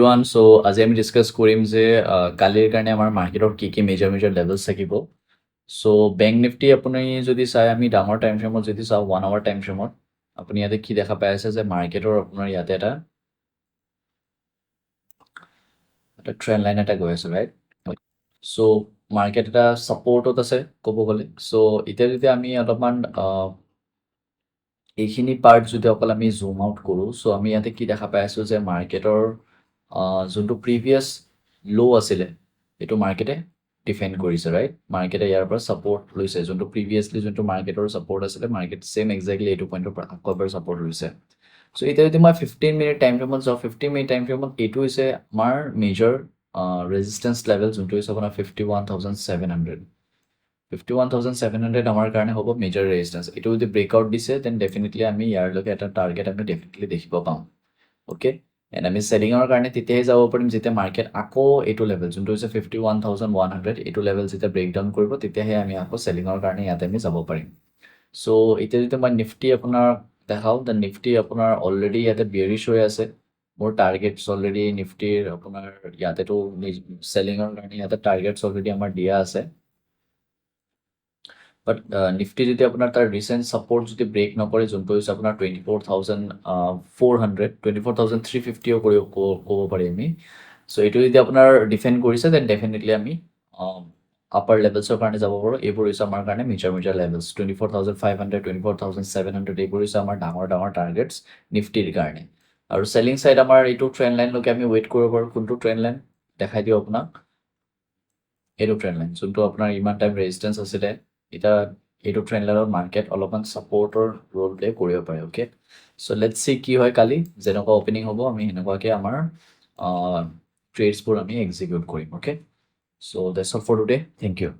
everyone. So আজি আমি discuss কৰিম যে কালিৰ কাৰণে আমাৰ মাৰ্কেটৰ কি মেজৰ লেভেলছ থাকিব। সো বেংক নিফটি আপুনি যদি চাই আমি ডাঙৰ টাইম ফ্ৰেমত যদি চাওঁ 1 আৱাৰ টাইম ফ্ৰেমত আপুনি ইয়াতে কি দেখা পাই আছে যে মাৰ্কেটৰ আপোনাৰ ইয়াতে এটা ট্ৰেন্ড লাইন এটা গৈ আছে ৰাইট। সো মাৰ্কেট এটা সাপোৰ্টত আছে ক'ব গ'লে। সো এতিয়া যদি আমি অলপমান এইখিনি পাৰ্ট যদি অকল আমি জুম আউট কৰোঁ সো আমি ইয়াতে কি দেখা পাই আছোঁ যে মাৰ্কেটৰ যোনটো প্ৰিভিয়াছ লো আছিলে এইটো মাৰ্কেটে ডিফেণ্ড কৰিছে ৰাইট। মাৰ্কেটে ইয়াৰ পৰা ছাপোৰ্ট লৈছে যোনটো প্ৰিভিয়াছলি যোনটো মাৰ্কেটৰ ছাপোৰ্ট আছিলে মাৰ্কেট ছেম এক্সেক্টলি এইটো পইণ্টৰ পৰা আকৌ এবাৰ ছাপোৰ্ট লৈছে। চ' এতিয়া যদি মই 15 মিনিট টাইম ফ্ৰেমত যাওঁ 15 মিনিট টাইম ফ্ৰেমত এইটো হৈছে আমাৰ মেজৰ ৰেজিষ্টেঞ্চ লেভেল যোনটো হৈছে আপোনাৰ 51,700 51,700 আমাৰ কাৰণে হ'ব মেজৰ ৰেজিষ্টেঞ্চ। এইটো যদি ব্ৰেকআউট দিছে দেন ডেফিনেটলি আমি ইয়াৰলৈকে এটা টাৰ্গেট আমি ডেফিনেটলি দেখিব পাম। অ'কে এণ্ড আমি চেলিঙৰ কাৰণে তেতিয়াই যাব পাৰিম যেতিয়া মাৰ্কেট আকৌ এইটো লেভেল যোনটো হৈছে 51,100 এইটো লেভেল যেতিয়া ব্ৰেকডাউন কৰিব তেতিয়াহে আমি আকৌ চেলিঙৰ কাৰণে ইয়াতে আমি যাব পাৰিম। চ' এতিয়া যদি মই নিফটি আপোনাৰ দেখাওঁ দেন নিফটি আপোনাৰ অলৰেডি ইয়াতে বিয়েৰিছ হৈ আছে। মোৰ টাৰ্গেটছ অলৰেডি নিফটিৰ আপোনাৰ ইয়াতেতো চেলিঙৰ কাৰণে ইয়াতে টাৰ্গেটছ অলৰেডি আমাৰ দিয়া আছে। বাট নিফটি যদি আপোনাৰ তাৰ ৰিচেণ্ট ছাপোৰ্ট যদি ব্ৰেক নকৰে যোনটো হৈছে আপোনাৰ 24,400 24,350 ক'ব পাৰি আমি। চ' এইটো যদি আপোনাৰ ডিফেণ্ড কৰিছে দেন ডেফিনেটলি আমি আপাৰ লেভেলছৰ কাৰণে যাব পাৰোঁ। এইবোৰ হৈছে আমাৰ কাৰণে মেজৰ লেভেলছ 24,500 24,700 এইবোৰ হৈছে আমাৰ ডাঙৰ টাৰ্গেটছ নিফটিৰ কাৰণে। আৰু চেলিং ছাইড আমাৰ এইটো ট্ৰেণ্ড লাইনলৈকে আমি ৱেইট কৰিব পাৰোঁ। কোনটো ট্ৰেণ্ড লাইন দেখাই দিওঁ আপোনাক, এইটো ট্ৰেণ্ড লাইন যোনটো আপোনাৰ ইমান টাইম ৰেজিষ্টেঞ্চ আছিলে এতিয়া এইটো ট্ৰেণ্ড লাইনত মাৰ্কেট অলপমান ছাপোৰ্টৰ ৰোল প্লে কৰিব পাৰে। অ'কে চ' লেটছ চি কি হয় কালি যেনেকুৱা অপেনিং হ'ব আমি সেনেকুৱাকৈ আমাৰ ট্ৰেডছবোৰ আমি এক্সিকিউট কৰিম। Okay so' that's all for today, thank U.